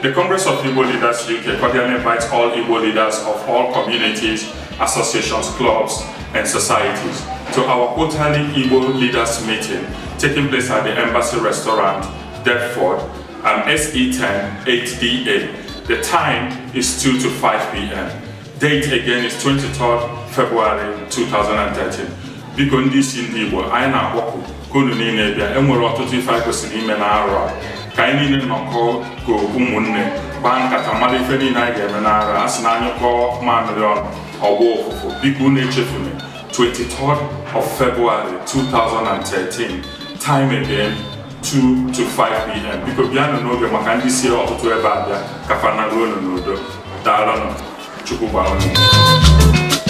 The Congress of Igbo Leaders UK cordially invites all Igbo leaders of all communities, associations, clubs, and societies to our quarterly Igbo Leaders meeting taking place at the Embassy Restaurant, Deptford, SE10 8DA. The time is 2 to 5 p.m. Date again is 23rd February 2013. Biko ndị isi ndị Igbo, anyị na-akpọku konu niile bịa, enwere ọtụtụ ife anyị kwesịrị ime n'arọ a. Ka anyị niile nọkọ ka ụmụnne gbaa nkata mara ife niile anyị ga-eme n'arọ a sị na anyị kọọ mamịrị ọnụ ọgbọ ụfụfụ. Biko unu echefuna 23rd of February 2013. Time again 2 to 5 p.m. Biko bịanụ n'oge maka ndị si ọtụtụ ebe a bịa ka fa naruo unu n'udo. Daalụnụ. Chukwu gbaa unu.